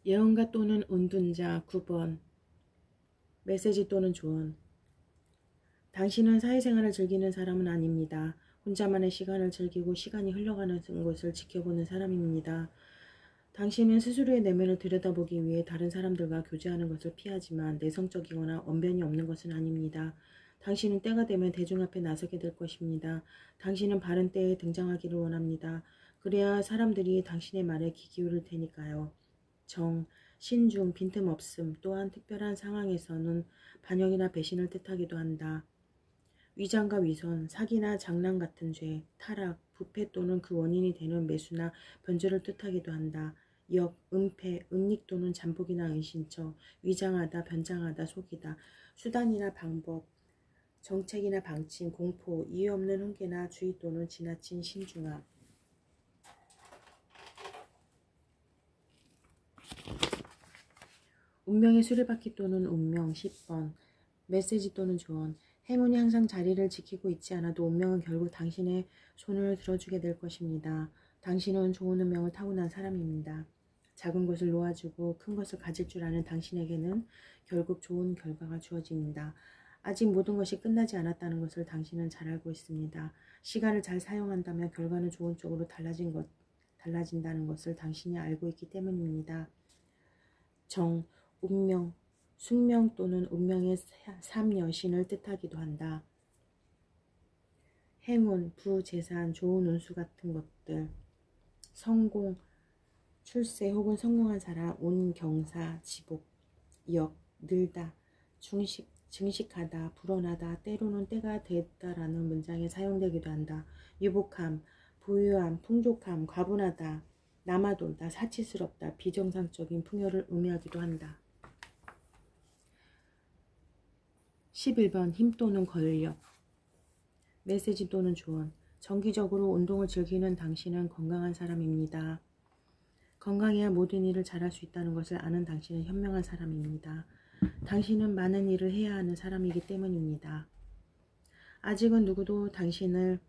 예언가 또는 운둔자 9번 메시지 또는 조언. 당신은 사회생활을 즐기는 사람은 아닙니다. 혼자만의 시간을 즐기고 시간이 흘러가는 것을 지켜보는 사람입니다. 당신은 스스로의 내면을 들여다보기 위해 다른 사람들과 교제하는 것을 피하지만 내성적이거나 언변이 없는 것은 아닙니다. 당신은 때가 되면 대중 앞에 나서게 될 것입니다. 당신은 바른 때에 등장하기를 원합니다. 그래야 사람들이 당신의 말에 귀 기울일 테니까요. 정, 신중, 빈틈없음 또한 특별한 상황에서는 반역이나 배신을 뜻하기도 한다. 위장과 위선, 사기나 장난 같은 죄, 타락, 부패 또는 그 원인이 되는 매수나 변절을 뜻하기도 한다. 역, 은폐, 은닉 또는 잠복이나 은신처, 위장하다, 변장하다, 속이다, 수단이나 방법, 정책이나 방침, 공포, 이유 없는 훈계나 주의 또는 지나친 신중함. 운명의 수레바퀴 또는 운명 10번 메시지 또는 조언. 행운이 항상 자리를 지키고 있지 않아도 운명은 결국 당신의 손을 들어주게 될 것입니다. 당신은 좋은 운명을 타고난 사람입니다. 작은 것을 놓아주고 큰 것을 가질 줄 아는 당신에게는 결국 좋은 결과가 주어집니다. 아직 모든 것이 끝나지 않았다는 것을 당신은 잘 알고 있습니다. 시간을 잘 사용한다면 결과는 좋은 쪽으로 달라진다는 것을 당신이 알고 있기 때문입니다. 정, 운명, 숙명 또는 운명의 삶 여신을 뜻하기도 한다. 행운, 부, 재산, 좋은 운수 같은 것들, 성공, 출세 혹은 성공한 사람, 운, 경사, 지복, 역, 늘다, 증식하다, 불어나다, 때로는 때가 됐다라는 문장에 사용되기도 한다. 유복함, 부유함, 풍족함, 과분하다, 남아돌다, 사치스럽다, 비정상적인 풍요를 의미하기도 한다. 11번 힘 또는 권력 메시지 또는 조언. 정기적으로 운동을 즐기는 당신은 건강한 사람입니다. 건강해야 모든 일을 잘할 수 있다는 것을 아는 당신은 현명한 사람입니다. 당신은 많은 일을 해야 하는 사람이기 때문입니다. 아직은 누구도 당신을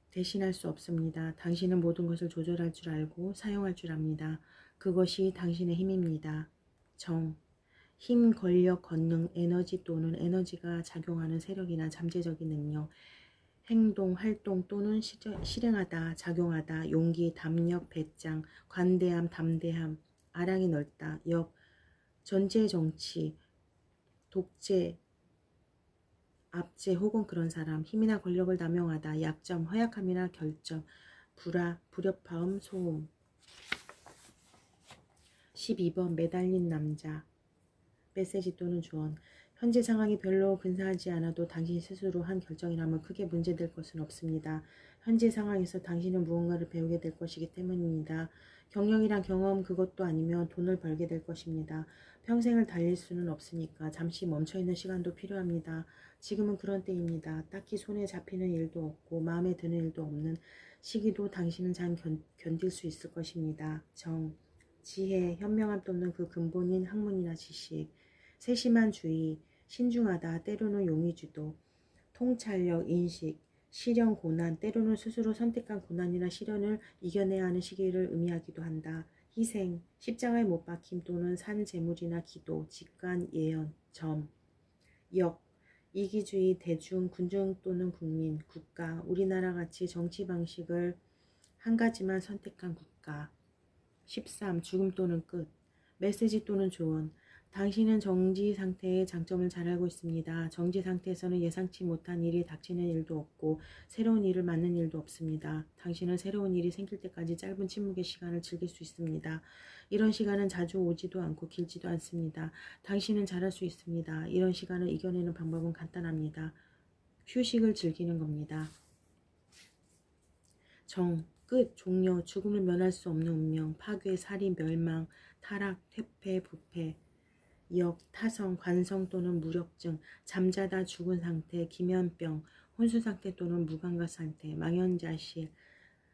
대신할 수 없습니다. 당신은 모든 것을 조절할 줄 알고 사용할 줄 압니다. 그것이 당신의 힘입니다. 정, 힘, 권력, 권능, 에너지 또는 에너지가 작용하는 세력이나 잠재적인 능력, 행동, 활동 또는 실행하다, 작용하다, 용기, 담력, 배짱, 관대함, 담대함, 아량이 넓다, 역, 전제 정치, 독재, 압제 혹은 그런 사람, 힘이나 권력을 남용하다, 약점, 허약함이나 결점, 불화, 불협화음, 소음. 12번 매달린 남자 메시지 또는 조언. 현재 상황이 별로 근사하지 않아도 당신 스스로 한 결정이라면 크게 문제될 것은 없습니다. 현재 상황에서 당신은 무언가를 배우게 될 것이기 때문입니다. 경력이란 경험 그것도 아니면 돈을 벌게 될 것입니다. 평생을 달릴 수는 없으니까 잠시 멈춰있는 시간도 필요합니다. 지금은 그런 때입니다. 딱히 손에 잡히는 일도 없고 마음에 드는 일도 없는 시기도 당신은 잘 견딜 수 있을 것입니다. 정, 지혜, 현명함 또는 그 근본인 학문이나 지식, 세심한 주의, 신중하다, 때로는 용의주도, 통찰력, 인식, 시련, 고난, 때로는 스스로 선택한 고난이나 시련을 이겨내야 하는 시기를 의미하기도 한다. 희생, 십자가에 못 박힘 또는 산 재물이나 기도, 직관, 예언, 점, 역, 이기주의, 대중, 군중 또는 국민, 국가, 우리나라 같이 정치 방식을 한 가지만 선택한 국가. 13. 죽음 또는 끝 메시지 또는 조언. 당신은 정지 상태의 장점을 잘 알고 있습니다. 정지 상태에서는 예상치 못한 일이 닥치는 일도 없고 새로운 일을 맞는 일도 없습니다. 당신은 새로운 일이 생길 때까지 짧은 침묵의 시간을 즐길 수 있습니다. 이런 시간은 자주 오지도 않고 길지도 않습니다. 당신은 잘할 수 있습니다. 이런 시간을 이겨내는 방법은 간단합니다. 휴식을 즐기는 겁니다. 정, 끝, 종료, 죽음을 면할 수 없는 운명, 파괴, 살인, 멸망, 타락, 퇴폐, 부패, 역, 타성, 관성 또는 무력증, 잠자다 죽은 상태, 기면병, 혼수상태 또는 무감각 상태, 망연자실,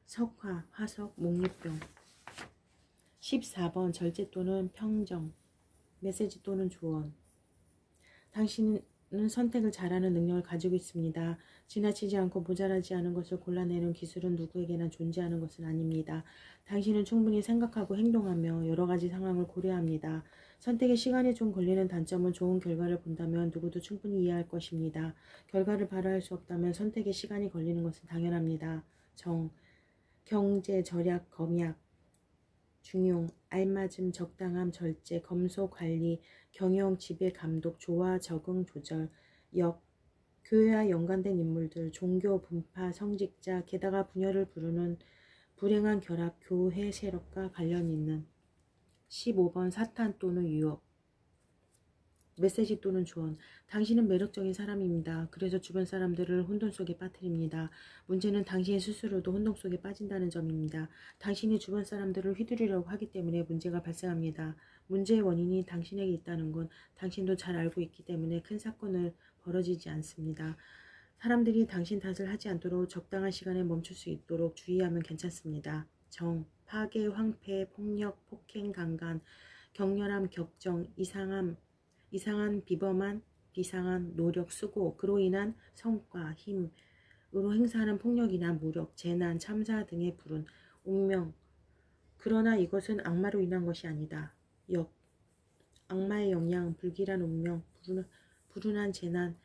석화, 화석, 목류병. 14번 절제 또는 평정, 메시지 또는 조언. 선택을 잘하는 능력을 가지고 있습니다. 지나치지 않고 모자라지 않은 것을 골라내는 기술은 누구에게나 존재하는 것은 아닙니다. 당신은 충분히 생각하고 행동하며 여러 가지 상황을 고려합니다. 선택에 시간이 좀 걸리는 단점은 좋은 결과를 본다면 누구도 충분히 이해할 것입니다. 결과를 바라할 수 없다면 선택에 시간이 걸리는 것은 당연합니다. 경제, 절약, 검약, 중용, 알맞음, 적당함, 절제, 검소, 관리, 경영, 지배, 감독, 조화, 적응, 조절, 교회와 연관된 인물들, 종교, 분파, 성직자, 게다가 분열을 부르는 불행한 결합, 교회 세력과 관련 있는 15번 사탄 또는 유혹. 메시지 또는 조언. 당신은 매력적인 사람입니다. 그래서 주변 사람들을 혼돈 속에 빠뜨립니다. 문제는 당신 스스로도 혼돈 속에 빠진다는 점입니다. 당신이 주변 사람들을 휘두르려고 하기 때문에 문제가 발생합니다. 문제의 원인이 당신에게 있다는 건 당신도 잘 알고 있기 때문에 큰 사건을 벌어지지 않습니다. 사람들이 당신 탓을 하지 않도록 적당한 시간에 멈출 수 있도록 주의하면 괜찮습니다. 파괴, 황폐, 폭력, 폭행, 강간, 격렬함, 격정, 이상한 비상한 노력, 수고, 그로 인한 성과, 힘으로 행사하는 폭력이나 무력, 재난, 참사 등의 불운, 운명. 그러나 이것은 악마로 인한 것이 아니다. 악마의 영향, 불길한 운명, 불운한 재난,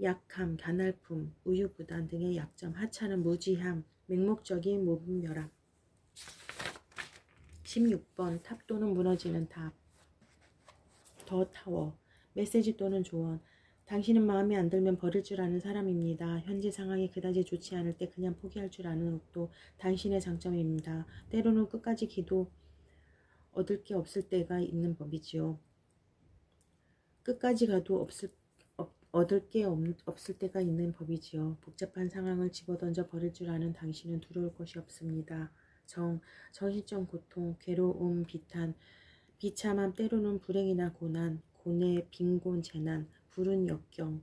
약함, 가날품, 우유부단 등의 약점, 하찮은 무지함, 맹목적인 무분별함. 16번 탑 또는 무너지는 탑. 더 타워. 메시지 또는 조언. 당신은 마음에 안 들면 버릴 줄 아는 사람입니다. 현재 상황이 그다지 좋지 않을 때 그냥 포기할 줄 아는 것도 당신의 장점입니다. 때로는 끝까지 기도 얻을 게 없을 때가 있는 법이지요. 끝까지 가도 얻을 게 없을 때가 있는 법이지요. 복잡한 상황을 집어던져 버릴 줄 아는 당신은 두려울 것이 없습니다. 정신적 고통, 괴로움, 비탄, 비참함, 때로는 불행이나 고난, 고뇌, 빈곤, 재난, 불운 역경,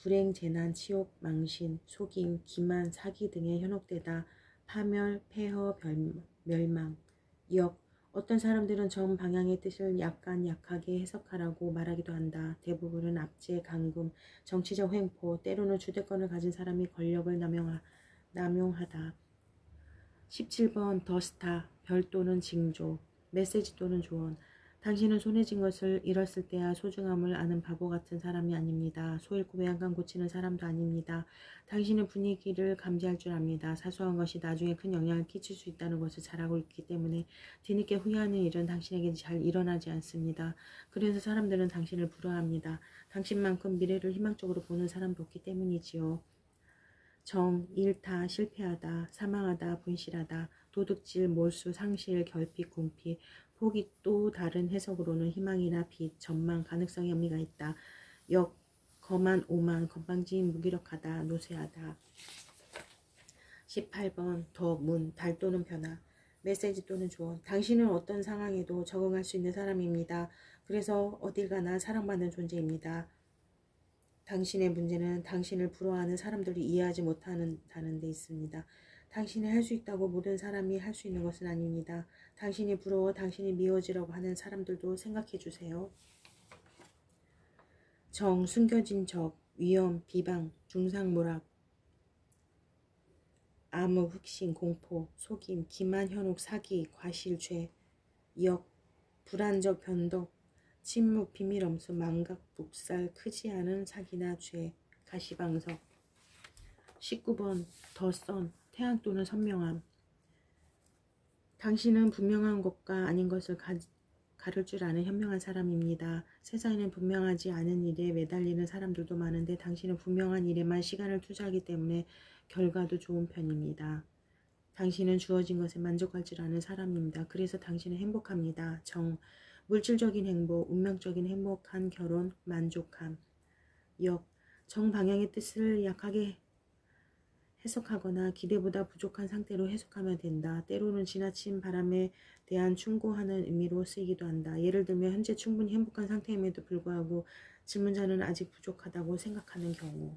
불행, 재난, 치욕, 망신, 속임, 기만, 사기 등에 현혹되다 파멸, 폐허, 멸망. 어떤 사람들은 전 방향의 뜻을 약하게 해석하라고 말하기도 한다. 대부분은 압제, 감금, 정치적 횡포, 때로는 주대권을 가진 사람이 권력을 남용하다. 17번 더스타, 별 또는 징조. 메시지 또는 조언. 당신은 손에 쥔 것을 잃었을 때야 소중함을 아는 바보 같은 사람이 아닙니다. 소 잃고 외양간 고치는 사람도 아닙니다. 당신은 분위기를 감지할 줄 압니다. 사소한 것이 나중에 큰 영향을 끼칠 수 있다는 것을 잘 알고 있기 때문에 뒤늦게 후회하는 일은 당신에게 잘 일어나지 않습니다. 그래서 사람들은 당신을 부러워합니다. 당신만큼 미래를 희망적으로 보는 사람도 없기 때문이지요. 일타, 실패하다, 사망하다, 분실하다, 도둑질, 몰수, 상실, 결핍, 궁핍, 포기. 또 다른 해석으로는 희망이나 빛, 전망, 가능성의 의미가 있다. 거만, 오만, 건방진, 무기력하다, 노쇠하다. 18번 문, 달 또는 변화. 메시지 또는 조언. 당신은 어떤 상황에도 적응할 수 있는 사람입니다. 그래서 어딜 가나 사랑받는 존재입니다. 당신의 문제는 당신을 부러워하는 사람들이 이해하지 못한다는 데 있습니다. 당신이 할 수 있다고 모든 사람이 할 수 있는 것은 아닙니다. 당신이 부러워 당신이 미워지려고 하는 사람들도 생각해 주세요. 숨겨진 적, 위험, 비방, 중상모락, 암흑, 흑심, 공포, 속임, 기만, 현혹, 사기, 과실, 죄, 불안적, 변덕, 침묵, 비밀 엄수, 망각, 묵살, 크지 않은 사기나 죄, 가시방석. 19번 더 태양 또는 선명함. 당신은 분명한 것과 아닌 것을 가를 줄 아는 현명한 사람입니다. 세상에는 분명하지 않은 일에 매달리는 사람들도 많은데 당신은 분명한 일에만 시간을 투자하기 때문에 결과도 좋은 편입니다. 당신은 주어진 것에 만족할 줄 아는 사람입니다. 그래서 당신은 행복합니다. 물질적인 행복, 운명적인 행복한 결혼, 만족함. 정방향의 뜻을 약하게 해석하거나 기대보다 부족한 상태로 해석하면 된다. 때로는 지나친 바람에 대한 충고하는 의미로 쓰이기도 한다. 예를 들면 현재 충분히 행복한 상태임에도 불구하고 질문자는 아직 부족하다고 생각하는 경우.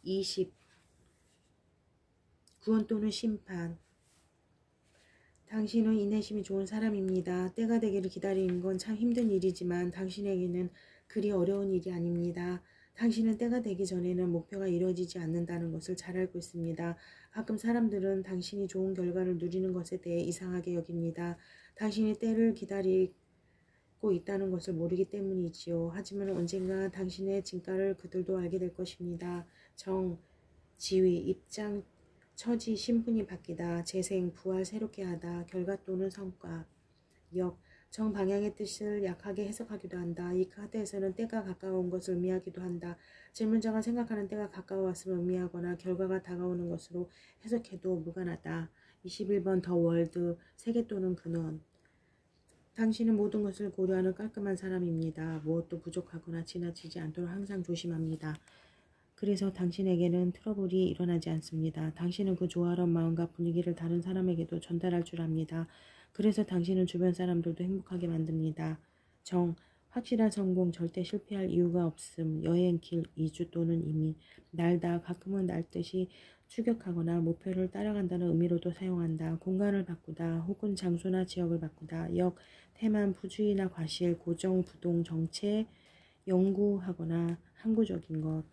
20. 구원 또는 심판. 당신은 인내심이 좋은 사람입니다. 때가 되기를 기다리는 건 참 힘든 일이지만 당신에게는 그리 어려운 일이 아닙니다. 당신은 때가 되기 전에는 목표가 이루어지지 않는다는 것을 잘 알고 있습니다. 가끔 사람들은 당신이 좋은 결과를 누리는 것에 대해 이상하게 여깁니다. 당신이 때를 기다리고 있다는 것을 모르기 때문이지요. 하지만 언젠가 당신의 진가를 그들도 알게 될 것입니다. 정, 지위, 입장, 처지, 신분이 바뀌다, 재생, 부활, 새롭게 하다, 결과 또는 성과, 역, 정방향의 뜻을 약하게 해석하기도 한다. 이 카드에서는 때가 가까운 것을 의미하기도 한다. 질문자가 생각하는 때가 가까웠음을 의미하거나 결과가 다가오는 것으로 해석해도 무관하다. 21번 더 월드, 세계 또는 근원. 당신은 모든 것을 고려하는 깔끔한 사람입니다. 무엇도 부족하거나 지나치지 않도록 항상 조심합니다. 그래서 당신에게는 트러블이 일어나지 않습니다. 당신은 그 조화로운 마음과 분위기를 다른 사람에게도 전달할 줄 압니다. 그래서 당신은 주변 사람들도 행복하게 만듭니다. 정, 확실한 성공, 절대 실패할 이유가 없음, 여행길, 이주 또는 이민, 날다, 가끔은 날듯이 추격하거나 목표를 따라간다는 의미로도 사용한다. 공간을 바꾸다, 혹은 장소나 지역을 바꾸다, 역, 태만, 부주의나 과실, 고정, 부동, 정체, 연구하거나 항구적인 것.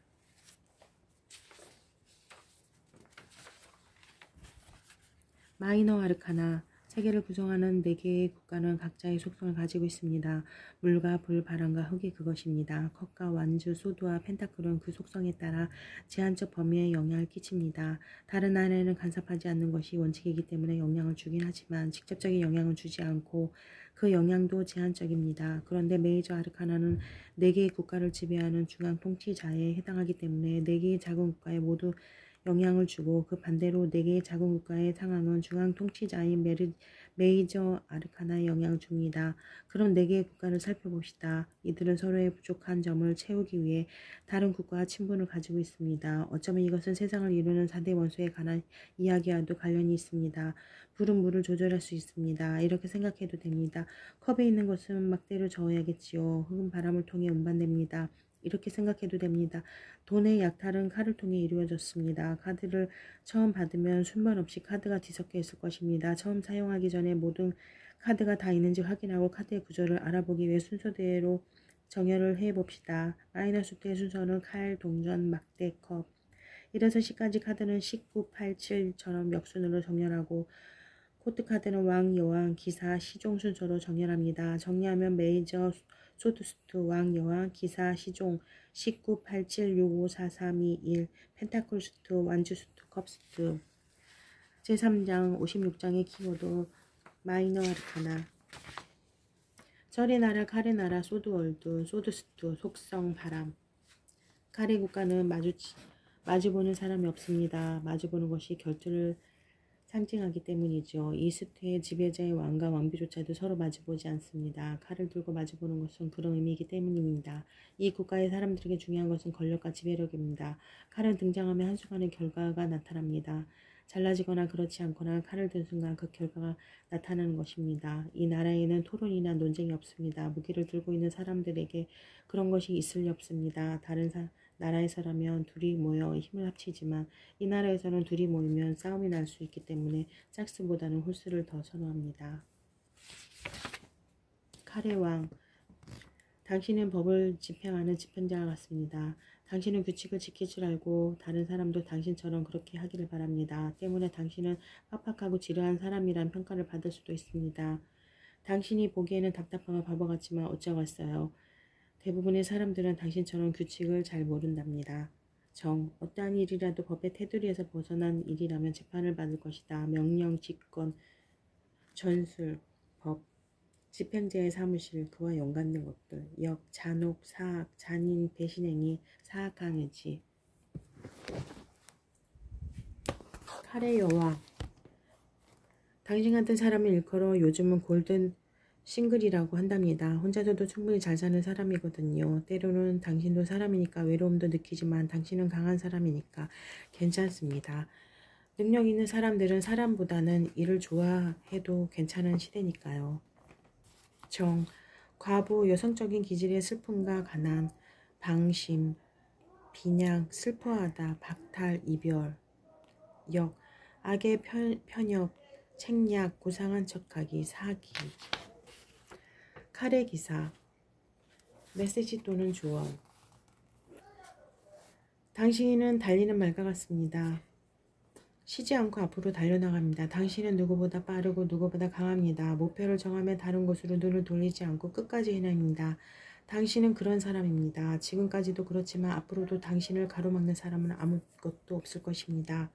마이너 아르카나, 세계를 구성하는 4개의 국가는 각자의 속성을 가지고 있습니다. 물과 불, 바람과 흙이 그것입니다. 컵과 완주, 소드와 펜타클은 그 속성에 따라 제한적 범위에 영향을 끼칩니다. 다른 나라에는 간섭하지 않는 것이 원칙이기 때문에 영향을 주긴 하지만 직접적인 영향을 주지 않고 그 영향도 제한적입니다. 그런데 메이저 아르카나는 4개의 국가를 지배하는 중앙 통치자에 해당하기 때문에 4개의 작은 국가에 모두 영향을 주고 그 반대로 4개의 작은 국가의 상황은 중앙 통치자인 메이저 아르카나에 영향을 줍니다. 그럼 4개의 국가를 살펴봅시다. 이들은 서로의 부족한 점을 채우기 위해 다른 국가와 친분을 가지고 있습니다. 어쩌면 이것은 세상을 이루는 4대 원소에 관한 이야기와도 관련이 있습니다. 불은 물을 조절할 수 있습니다. 이렇게 생각해도 됩니다. 컵에 있는 것은 막대로 저어야겠지요. 흙은 바람을 통해 운반됩니다. 이렇게 생각해도 됩니다. 돈의 약탈은 칼을 통해 이루어졌습니다. 카드를 처음 받으면 순번 없이 카드가 뒤섞여 있을 것입니다. 처음 사용하기 전에 모든 카드가 다 있는지 확인하고 카드의 구조를 알아보기 위해 순서대로 정렬을 해봅시다. 마이너스 때 순서는 칼, 동전, 막대, 컵. 1에서 10까지 카드는 19, 8, 7처럼 역순으로 정렬하고 코트 카드는 왕, 여왕, 기사, 시종 순서로 정렬합니다. 정리하면 메이저, 소드수트, 왕, 여왕, 기사, 시종, 19, 87, 65, 4, 3, 2, 1, 펜타클 수트, 완주 수트, 컵 수트. 제3장 56장의 키워드 마이너 아르카나. 절의 나라, 칼의 나라, 소드월드, 소드수트, 속성, 바람. 칼의 국가는 마주보는 사람이 없습니다. 마주보는 것이 결투를 상징하기 때문이죠. 이 수트의 지배자의 왕과 왕비조차도 서로 마주보지 않습니다. 칼을 들고 마주보는 것은 그런 의미이기 때문입니다. 이 국가의 사람들에게 중요한 것은 권력과 지배력입니다. 칼은 등장하면 한순간에 결과가 나타납니다. 잘나지거나 그렇지 않거나 칼을 든 순간 그 결과가 나타나는 것입니다. 이 나라에는 토론이나 논쟁이 없습니다. 무기를 들고 있는 사람들에게 그런 것이 있을 리 없습니다. 다른 나라에서라면 둘이 모여 힘을 합치지만 이 나라에서는 둘이 모이면 싸움이 날 수 있기 때문에 짝수보다는 홀수를 더 선호합니다. 칼의 왕. 당신은 법을 집행하는 집행자와 같습니다. 당신은 규칙을 지킬 줄 알고 다른 사람도 당신처럼 그렇게 하기를 바랍니다. 때문에 당신은 빡빡하고 지루한 사람이란 평가를 받을 수도 있습니다. 당신이 보기에는 답답하고 바보 같지만 어쩌겠어요. 대부분의 사람들은 당신처럼 규칙을 잘 모른답니다. 정, 어떠한 일이라도 법의 테두리에서 벗어난 일이라면 재판을 받을 것이다. 명령, 직권, 전술, 법, 집행자의 사무실, 그와 연관된 것들, 역, 잔혹, 사악, 잔인, 배신행위, 사악한 의지. 칼의 여왕. 당신 같은 사람을 일컬어 요즘은 골든 싱글이라고 한답니다. 혼자서도 충분히 잘 사는 사람이거든요. 때로는 당신도 사람이니까 외로움도 느끼지만 당신은 강한 사람이니까 괜찮습니다. 능력 있는 사람들은 사람보다는 일을 좋아해도 괜찮은 시대니까요. 정, 과부, 여성적인 기질의 슬픔과 가난, 방심, 빈양, 슬퍼하다, 박탈, 이별. 역, 악의 편협, 책략, 고상한 척하기, 사기. 칼의 기사, 메시지 또는 조언. 당신은 달리는 말과 같습니다. 쉬지 않고 앞으로 달려나갑니다. 당신은 누구보다 빠르고 누구보다 강합니다. 목표를 정하며 다른 곳으로 눈을 돌리지 않고 끝까지 해냅니다. 당신은 그런 사람입니다. 지금까지도 그렇지만 앞으로도 당신을 가로막는 사람은 아무것도 없을 것입니다.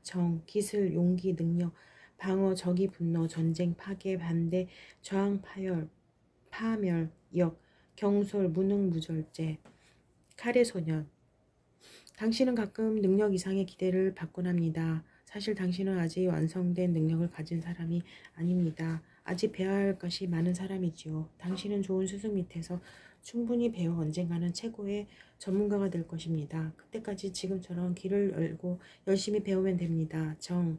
정, 기술, 용기, 능력, 방어, 적이 분노, 전쟁, 파괴, 반대, 저항, 파열, 파멸, 역, 경솔, 무능무절제. 칼의 소년. 당신은 가끔 능력 이상의 기대를 받곤 합니다. 사실 당신은 아직 완성된 능력을 가진 사람이 아닙니다. 아직 배워야 할 것이 많은 사람이지요. 당신은 좋은 스승 밑에서 충분히 배워 언젠가는 최고의 전문가가 될 것입니다. 그때까지 지금처럼 길을 열고 열심히 배우면 됩니다. 정,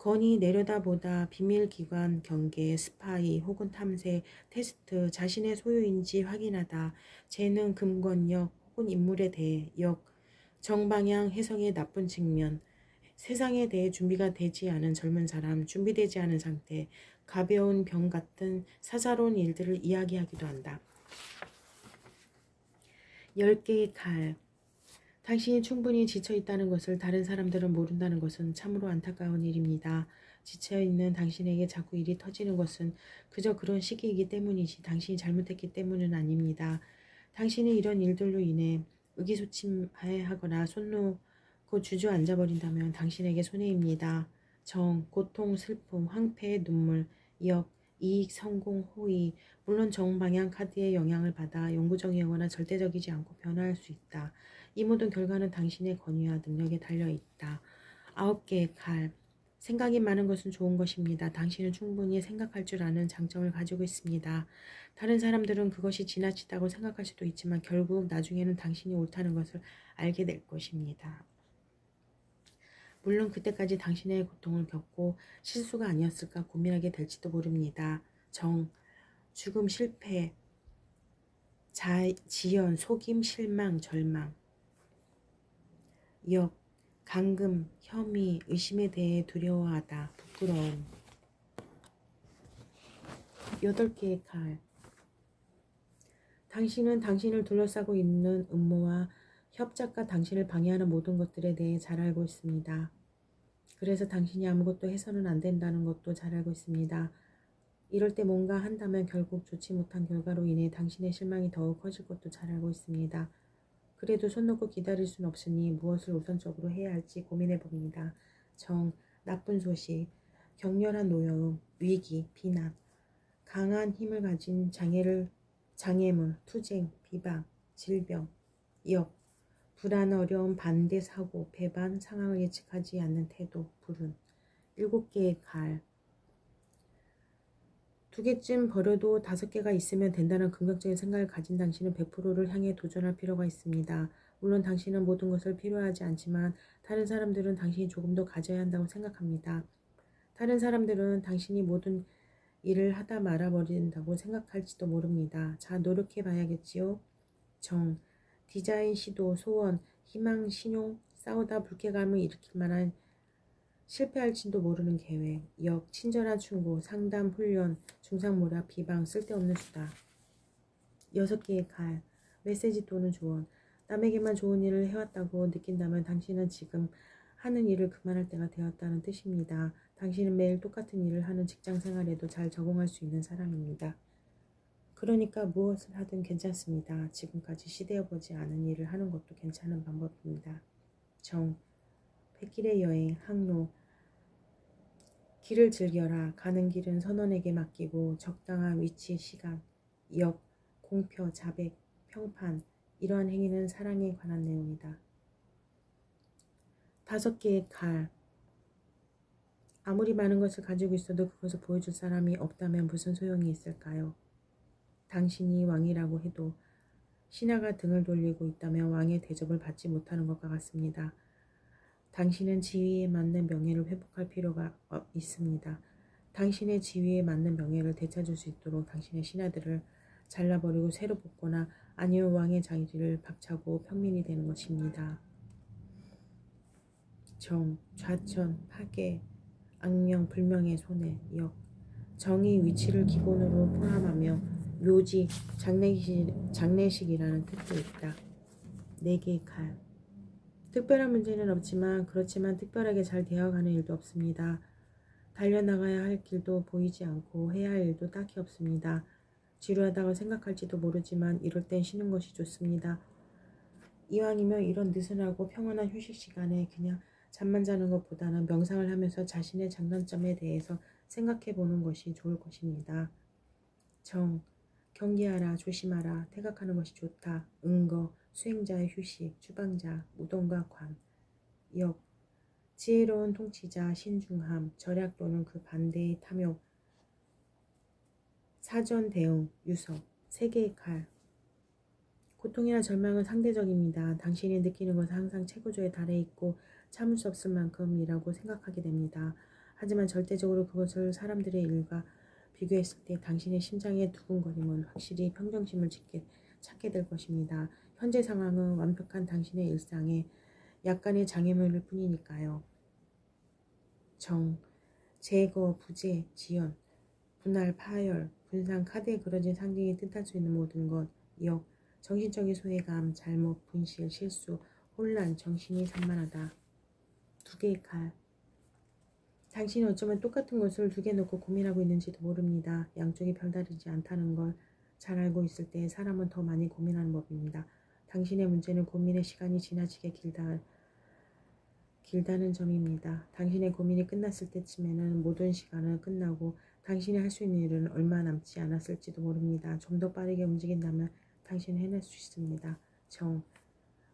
건의, 내려다보다, 비밀기관, 경계, 스파이 혹은 탐색, 테스트, 자신의 소유인지 확인하다, 재능, 금권력 혹은 인물에 대해, 역, 정방향, 해석의 나쁜 측면, 세상에 대해 준비가 되지 않은 젊은 사람, 준비되지 않은 상태, 가벼운 병 같은 사사로운 일들을 이야기하기도 한다. 10개의 칼. 당신이 충분히 지쳐있다는 것을 다른 사람들은 모른다는 것은 참으로 안타까운 일입니다. 지쳐있는 당신에게 자꾸 일이 터지는 것은 그저 그런 시기이기 때문이지 당신이 잘못했기 때문은 아닙니다. 당신이 이런 일들로 인해 의기소침해하거나 손 놓고 주저앉아버린다면 당신에게 손해입니다. 정, 고통, 슬픔, 황폐의 눈물, 역, 이익, 성공, 호의. 물론 정방향 카드의 영향을 받아 영구적이거나 절대적이지 않고 변화할 수 있다. 이 모든 결과는 당신의 권위와 능력에 달려있다. 9개의 칼. 생각이 많은 것은 좋은 것입니다. 당신은 충분히 생각할 줄 아는 장점을 가지고 있습니다. 다른 사람들은 그것이 지나치다고 생각할 수도 있지만 결국 나중에는 당신이 옳다는 것을 알게 될 것입니다. 물론 그때까지 당신의 고통을 겪고 실수가 아니었을까 고민하게 될지도 모릅니다. 정, 죽음, 실패, 지연, 속임, 실망, 절망. 역, 감금, 혐의, 의심에 대해 두려워하다, 부끄러움. 8개의 칼. 당신은 당신을 둘러싸고 있는 음모와 협작과 당신을 방해하는 모든 것들에 대해 잘 알고 있습니다. 그래서 당신이 아무것도 해서는 안 된다는 것도 잘 알고 있습니다. 이럴 때 뭔가 한다면 결국 좋지 못한 결과로 인해 당신의 실망이 더욱 커질 것도 잘 알고 있습니다. 그래도 손 놓고 기다릴 순 없으니 무엇을 우선적으로 해야 할지 고민해 봅니다. 정, 나쁜 소식, 격렬한 노여움, 위기, 비난, 강한 힘을 가진 장애물, 투쟁, 비방, 질병, 역, 불안, 어려움, 반대, 사고, 배반, 상황을 예측하지 않는 태도, 불운. 7개의 칼. 2개쯤 버려도 5개가 있으면 된다는 긍정적인 생각을 가진 당신은 100%를 향해 도전할 필요가 있습니다. 물론 당신은 모든 것을 필요하지 않지만 다른 사람들은 당신이 조금 더 가져야 한다고 생각합니다. 다른 사람들은 당신이 모든 일을 하다 말아버린다고 생각할지도 모릅니다. 자, 노력해 봐야겠지요. 정, 디자인, 시도, 소원, 희망, 신용, 싸우다 불쾌감을 일으킬 만한 실패할지도 모르는 계획, 역, 친절한 충고, 상담, 훈련, 중상모략, 비방, 쓸데없는 수다. 6개의 칼, 메시지 또는 조언. 남에게만 좋은 일을 해왔다고 느낀다면 당신은 지금 하는 일을 그만할 때가 되었다는 뜻입니다. 당신은 매일 똑같은 일을 하는 직장 생활에도 잘 적응할 수 있는 사람입니다. 그러니까 무엇을 하든 괜찮습니다. 지금까지 시도해보지 않은 일을 하는 것도 괜찮은 방법입니다. 정, 백길의 여행, 항로. 길을 즐겨라. 가는 길은 선원에게 맡기고 적당한 위치, 시간, 역, 공표, 자백, 평판. 이러한 행위는 사랑에 관한 내용이다. 5개의 칼. 아무리 많은 것을 가지고 있어도 그것을 보여줄 사람이 없다면 무슨 소용이 있을까요? 당신이 왕이라고 해도 신하가 등을 돌리고 있다면 왕의 대접을 받지 못하는 것과 같습니다. 당신은 지위에 맞는 명예를 회복할 필요가 있습니다. 당신의 지위에 맞는 명예를 되찾을 수 있도록 당신의 신하들을 잘라버리고 새로 뽑거나 아니면 왕의 자리를 박차고 평민이 되는 것입니다. 정, 좌천, 파괴, 악명 불명의 손해. 역 정의 위치를 기본으로 포함하며 묘지 장례식이라는 뜻도 있다. 4개의 칼. 특별한 문제는 없지만 그렇지만 특별하게 잘 되어가는 일도 없습니다. 달려나가야 할 길도 보이지 않고 해야 할 일도 딱히 없습니다. 지루하다고 생각할지도 모르지만 이럴 땐 쉬는 것이 좋습니다. 이왕이면 이런 느슨하고 평온한 휴식 시간에 그냥 잠만 자는 것보다는 명상을 하면서 자신의 장단점에 대해서 생각해 보는 것이 좋을 것입니다. 정, 경계하라, 조심하라, 태각하는 것이 좋다. 응거, 수행자의 휴식, 주방자, 무덤과 관. 역, 지혜로운 통치자, 신중함, 절약 또는 그 반대의 탐욕, 사전 대응, 유서. 3개의 칼. 고통이나 절망은 상대적입니다. 당신이 느끼는 것은 항상 최고조에 달해 있고 참을 수 없을 만큼이라고 생각하게 됩니다. 하지만 절대적으로 그것을 사람들의 일과 비교했을 때 당신의 심장의 두근거림은 확실히 평정심을 찾게 될 것입니다. 현재 상황은 완벽한 당신의 일상에 약간의 장애물일 뿐이니까요. 정, 제거, 부재, 지연, 분할, 파열, 분산, 카드에 그려진 상징이 뜻할 수 있는 모든 것. 역, 정신적인 소외감, 잘못, 분실, 실수, 혼란, 정신이 산만하다. 2개의 칼. 당신이 어쩌면 똑같은 것을 2개 놓고 고민하고 있는지도 모릅니다. 양쪽이 별다르지 않다는 걸 잘 알고 있을 때 사람은 더 많이 고민하는 법입니다. 당신의 문제는 고민의 시간이 지나치게 길다는 점입니다. 당신의 고민이 끝났을 때쯤에는 모든 시간은 끝나고 당신이 할 수 있는 일은 얼마 남지 않았을지도 모릅니다. 좀 더 빠르게 움직인다면 당신은 해낼 수 있습니다. 정,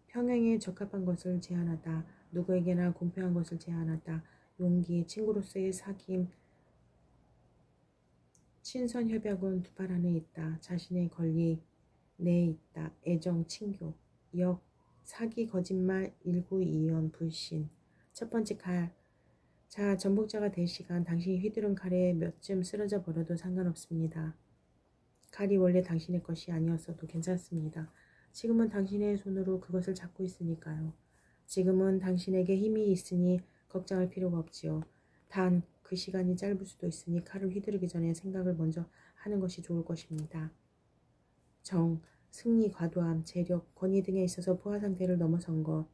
평행에 적합한 것을 제안하다. 누구에게나 공평한 것을 제안하다. 용기, 친구로서의 사귐, 친선협약은 2발 안에 있다. 자신의 권리 내에 있다. 애정, 친교. 역, 사기, 거짓말, 일구이연, 불신. 1번째 칼. 자, 전복자가 될 시간 당신이 휘두른 칼에 몇쯤 쓰러져 버려도 상관없습니다. 칼이 원래 당신의 것이 아니었어도 괜찮습니다. 지금은 당신의 손으로 그것을 잡고 있으니까요. 지금은 당신에게 힘이 있으니 걱정할 필요가 없지요. 단 그 시간이 짧을 수도 있으니 칼을 휘두르기 전에 생각을 먼저 하는 것이 좋을 것입니다. 정, 승리, 과도함, 재력, 권위 등에 있어서 포화 상태를 넘어선 것.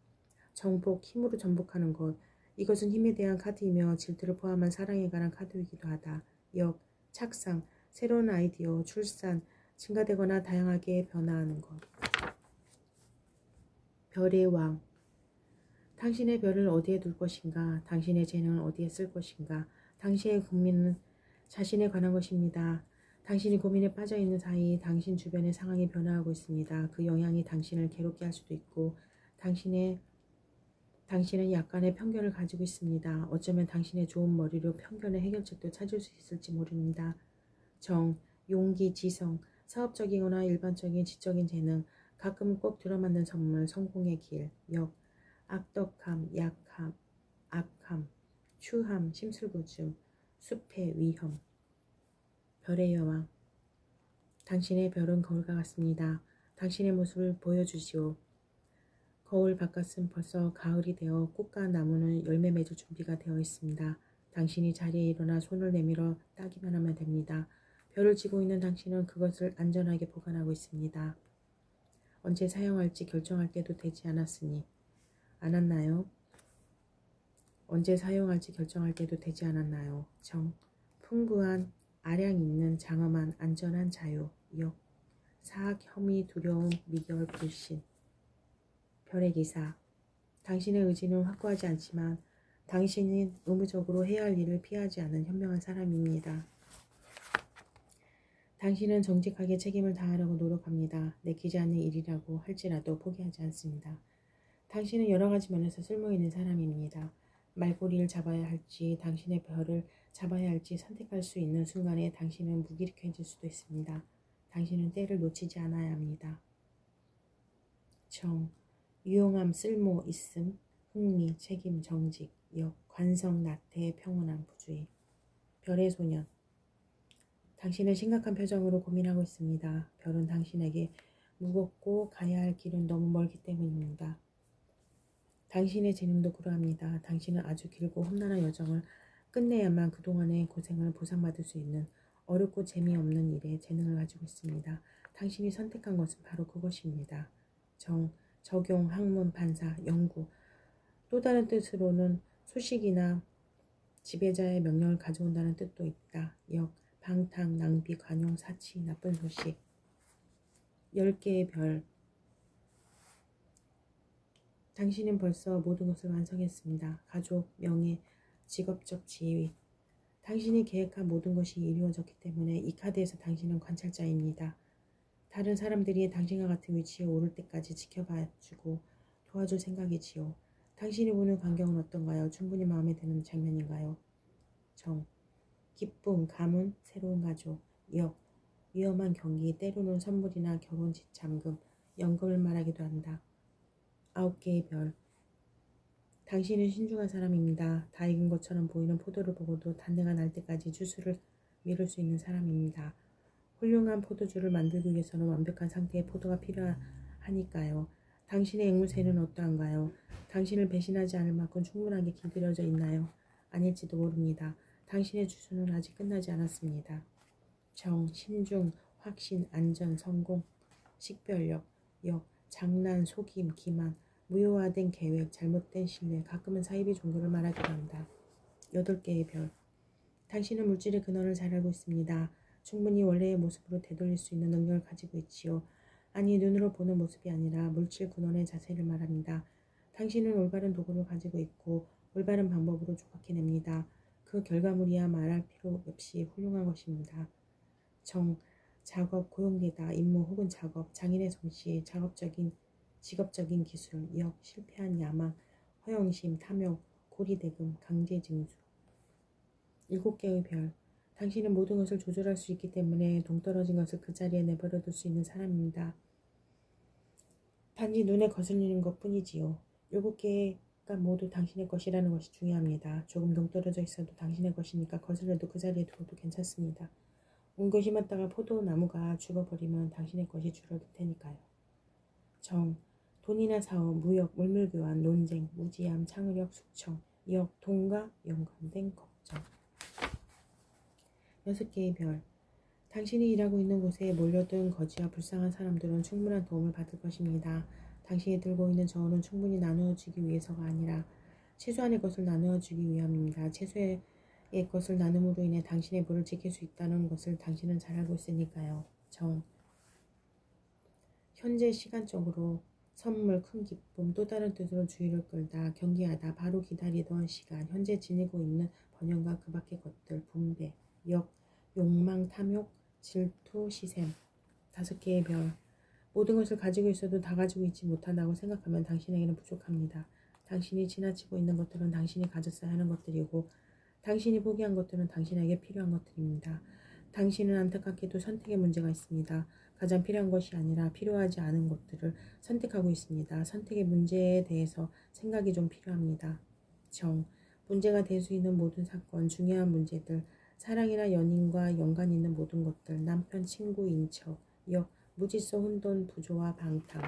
정복, 힘으로 전복하는 것. 이것은 힘에 대한 카드이며 질투를 포함한 사랑에 관한 카드이기도 하다. 역, 착상, 새로운 아이디어, 출산, 증가되거나 다양하게 변화하는 것. 별의 왕. 당신의 별을 어디에 둘 것인가? 당신의 재능을 어디에 쓸 것인가? 당신의 고민은 자신에 관한 것입니다. 당신이 고민에 빠져 있는 사이 당신 주변의 상황이 변화하고 있습니다. 그 영향이 당신을 괴롭게 할 수도 있고 당신은 약간의 편견을 가지고 있습니다. 어쩌면 당신의 좋은 머리로 편견의 해결책도 찾을 수 있을지 모릅니다. 정, 용기, 지성, 사업적이거나 일반적인 지적인 재능, 가끔 꼭 들어맞는 선물, 성공의 길. 역, 악덕함, 약함, 악함, 추함, 심술부심, 숲의 위험. 별의 여왕. 당신의 별은 거울과 같습니다. 당신의 모습을 보여주시오. 거울 바깥은 벌써 가을이 되어 꽃과 나무는 열매 맺을 준비가 되어 있습니다. 당신이 자리에 일어나 손을 내밀어 따기만 하면 됩니다. 별을 쥐고 있는 당신은 그것을 안전하게 보관하고 있습니다. 언제 사용할지 결정할 때도 되지 않았나요? 언제 사용할지 결정할 때도 되지 않았나요? 정, 풍부한, 아량 있는, 장엄한, 안전한 자유. 역, 사악, 혐의, 두려움, 미결, 불신. 별의 기사. 당신의 의지는 확고하지 않지만 당신은 의무적으로 해야 할 일을 피하지 않는 현명한 사람입니다. 당신은 정직하게 책임을 다하려고 노력합니다. 내키지 않는 일이라고 할지라도 포기하지 않습니다. 당신은 여러 가지 면에서 쓸모있는 사람입니다. 말꼬리를 잡아야 할지 당신의 별을 잡아야 할지 선택할 수 있는 순간에 당신은 무기력해질 수도 있습니다. 당신은 때를 놓치지 않아야 합니다. 정, 유용함, 쓸모, 있음, 흥미, 책임, 정직, 역, 관성, 나태, 평온함, 부주의. 별의 소년. 당신은 심각한 표정으로 고민하고 있습니다. 별은 당신에게 무겁고 가야 할 길은 너무 멀기 때문입니다. 당신의 재능도 그러합니다. 당신은 아주 길고 험난한 여정을 끝내야만 그동안의 고생을 보상받을 수 있는 어렵고 재미없는 일에 재능을 가지고 있습니다. 당신이 선택한 것은 바로 그것입니다. 정, 적용, 학문, 반사, 연구. 또 다른 뜻으로는 소식이나 지배자의 명령을 가져온다는 뜻도 있다. 역, 방탕, 낭비, 관용, 사치, 나쁜 소식. 10개의 별. 당신은 벌써 모든 것을 완성했습니다. 가족, 명예, 직업적 지위. 당신이 계획한 모든 것이 이루어졌기 때문에 이 카드에서 당신은 관찰자입니다. 다른 사람들이 당신과 같은 위치에 오를 때까지 지켜봐주고 도와줄 생각이지요. 당신이 보는 광경은 어떤가요? 충분히 마음에 드는 장면인가요? 정, 기쁨, 가문, 새로운 가족. 역, 위험한 경기, 때로는 선물이나 결혼 지참금, 연금을 말하기도 한다. 9개의 별. 당신은 신중한 사람입니다. 다 익은 것처럼 보이는 포도를 보고도 단내가 날 때까지 주스를 미룰 수 있는 사람입니다. 훌륭한 포도주를 만들기 위해서는 완벽한 상태의 포도가 필요하니까요. 당신의 앵무새는 어떠한가요? 당신을 배신하지 않을 만큼 충분하게 길들여져 있나요? 아닐지도 모릅니다. 당신의 주수는 아직 끝나지 않았습니다. 정, 신중, 확신, 안전, 성공, 식별력, 역, 장난, 속임, 기만, 무효화된 계획, 잘못된 신뢰, 가끔은 사이비 종교를 말하기도 한다. 8개의 별. 당신은 물질의 근원을 잘 알고 있습니다. 충분히 원래의 모습으로 되돌릴 수 있는 능력을 가지고 있지요. 아니, 눈으로 보는 모습이 아니라 물질 근원의 자세를 말합니다. 당신은 올바른 도구를 가지고 있고 올바른 방법으로 조각해냅니다. 그 결과물이야 말할 필요 없이 훌륭한 것입니다. 정, 작업, 고용되다, 임무 혹은 작업, 장인의 솜씨, 직업적인 기술, 역, 실패한 야망, 허영심, 탐욕, 고리대금, 강제징수. 7개의 별. 당신은 모든 것을 조절할 수 있기 때문에 동떨어진 것을 그 자리에 내버려둘 수 있는 사람입니다. 단지 눈에 거슬리는 것 뿐이지요. 7개가 모두 당신의 것이라는 것이 중요합니다. 조금 동떨어져 있어도 당신의 것이니까 거슬려도 그 자리에 두어도 괜찮습니다. 온 것이 맞다가 포도나무가 죽어버리면 당신의 것이 줄어들 테니까요. 정, 돈이나 사업, 무역, 물물교환, 논쟁, 무지함, 창의력, 숙청, 역, 돈과 연관된 걱정. 6개의 별. 당신이 일하고 있는 곳에 몰려든 거지와 불쌍한 사람들은 충분한 도움을 받을 것입니다. 당신이 들고 있는 저울은 충분히 나누어주기 위해서가 아니라 최소한의 것을 나누어주기 위함입니다. 최소의 것을 나눔으로 인해 당신의 부를 지킬 수 있다는 것을 당신은 잘 알고 있으니까요. 정, 현재 시간적으로 선물, 큰 기쁨, 또 다른 뜻으로 주의를 끌다, 경계하다, 바로 기다리던 시간, 현재 지니고 있는 번영과 그 밖의 것들, 분배, 역, 욕망, 탐욕, 질투, 시샘. 5개의 별. 모든 것을 가지고 있어도 다 가지고 있지 못한다고 생각하면 당신에게는 부족합니다. 당신이 지나치고 있는 것들은 당신이 가졌어야 하는 것들이고 당신이 포기한 것들은 당신에게 필요한 것들입니다. 당신은 안타깝게도 선택의 문제가 있습니다. 가장 필요한 것이 아니라 필요하지 않은 것들을 선택하고 있습니다. 선택의 문제에 대해서 생각이 좀 필요합니다. 정, 문제가 될 수 있는 모든 사건, 중요한 문제들, 사랑이나 연인과 연관 있는 모든 것들, 남편, 친구, 인척, 역, 무질서, 혼돈, 부조와 방탕.